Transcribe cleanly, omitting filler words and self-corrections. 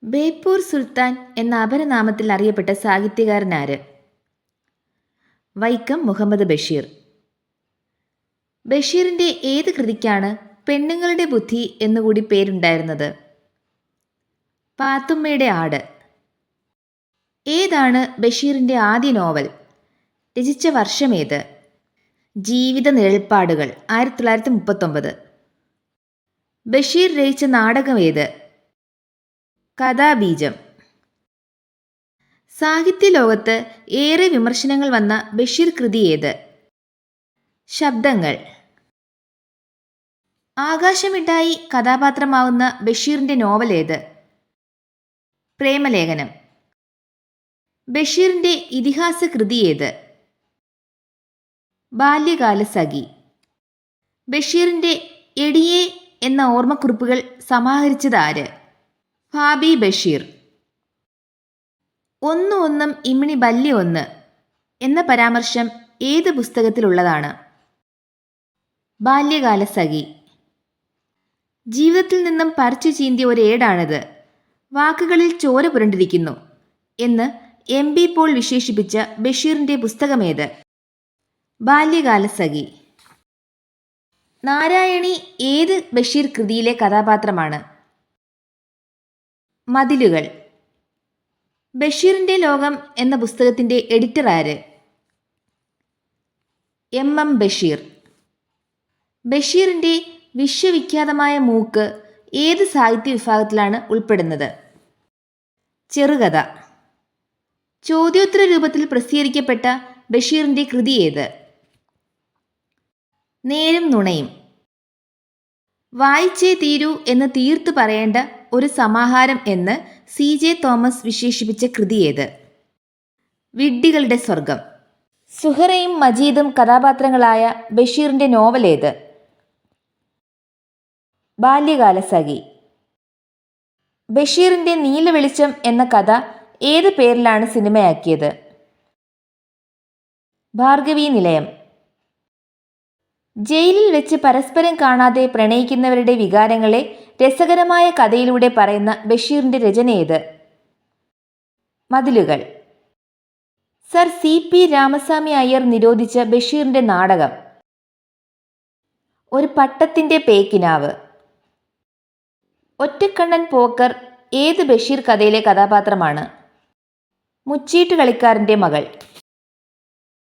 ബേപ്പൂർ സുൽത്താൻ എന്ന അപരനാമത്തിൽ അറിയപ്പെട്ട സാഹിത്യകാരനാര്? വൈക്കം മുഹമ്മദ് ബഷീർ. ബഷീറിൻ്റെ ഏത് കൃതിക്കാണ് പെണ്ണുങ്ങളുടെ ബുദ്ധി എന്നുകൂടി പേരുണ്ടായിരുന്നത്? പാത്തുമ്മയുടെ ആട്. ഏതാണ് ബഷീറിൻ്റെ ആദ്യ നോവൽ? രചിച്ച വർഷമേത്? ജീവിത നിഴൽപ്പാടുകൾ 1939. ബഷീർ രചിച്ച നാടകം ഏത്? കഥാബീജം. സാഹിത്യ ലോകത്ത് ഏറെ വിമർശനങ്ങൾ വന്ന ബഷീർ കൃതി ഏത്? ശബ്ദങ്ങൾ. ആകാശമിഠായി കഥാപാത്രമാവുന്ന ബഷീറിൻ്റെ നോവൽ ഏത്? പ്രേമലേഖനം. ബഷീറിൻ്റെ ഇതിഹാസ കൃതി ഏത്? ബാല്യകാലസഖി. ബഷീറിൻ്റെ എടിയെ എന്ന ഓർമ്മക്കുറിപ്പുകൾ സമാഹരിച്ചത് ആര്? ഫാബി ബഷീർ. ഒന്നും ഇമ്മിണി ബല്യ ഒന്ന് എന്ന പരാമർശം ഏത് പുസ്തകത്തിലുള്ളതാണ്? ബാല്യകാലസഖി. ജീവിതത്തിൽ നിന്നും പറിച്ചു ചീന്തിയ ഒരു ഏടാണിത്, വാക്കുകളിൽ ചോര പുരണ്ടിരിക്കുന്നു എന്ന് MB പോൾ വിശേഷിപ്പിച്ച ബഷീറിൻ്റെ പുസ്തകമേത്? ബാല്യകാലസഖി. നാരായണി ഏത് ബഷീർ കൃതിയിലെ കഥാപാത്രമാണ്? മതിലുകൾ. ബഷീറിൻ്റെ ലോകം എന്ന പുസ്തകത്തിൻ്റെ എഡിറ്റർ ആര്? MM ബഷീർ. ബഷീറിൻ്റെ വിശ്വവിഖ്യാതമായ മൂക്ക് ഏത് സാഹിത്യ വിഭാഗത്തിലാണ് ഉൾപ്പെടുന്നത്? ചെറുകഥ. ചോദ്യോത്തര രൂപത്തിൽ പ്രസിദ്ധീകരിക്കപ്പെട്ട ബഷീറിൻ്റെ കൃതി ഏത്? നേരും നുണയും. വായിച്ചേ തീരൂ എന്ന് തീർത്തു പറയേണ്ട ഒരു സമാഹാരം എന്ന് CJ തോമസ് വിശേഷിപ്പിച്ച കൃതി ഏത്? വിഡ്ഢികളുടെ സ്വർഗം. സുഹറയും മജീദും കഥാപാത്രങ്ങളായ ബഷീറിൻ്റെ നോവൽ ഏത്? ബാല്യകാലസഖി. ബഷീറിൻ്റെ നീലവെളിച്ചം എന്ന കഥ ഏത് പേരിലാണ് സിനിമയാക്കിയത്? ഭാർഗവീ നിലയം. ജയിലിൽ വെച്ച് പരസ്പരം കാണാതെ പ്രണയിക്കുന്നവരുടെ വികാരങ്ങളെ രസകരമായ കഥയിലൂടെ പറയുന്ന ബഷീറിൻ്റെ രചന ഏത്? മതിലുകൾ. സർ CP രാമസ്വാമി അയ്യർ നിരോധിച്ച ബഷീറിൻ്റെ നാടകം? ഒരു പട്ടത്തിൻ്റെ പേക്കിനാവ്. ഒറ്റക്കണ്ണൻ പോക്കർ ഏത് ബഷീർ കഥയിലെ കഥാപാത്രമാണ്? മുച്ചീട്ട് കളിക്കാരൻ്റെ മകൾ.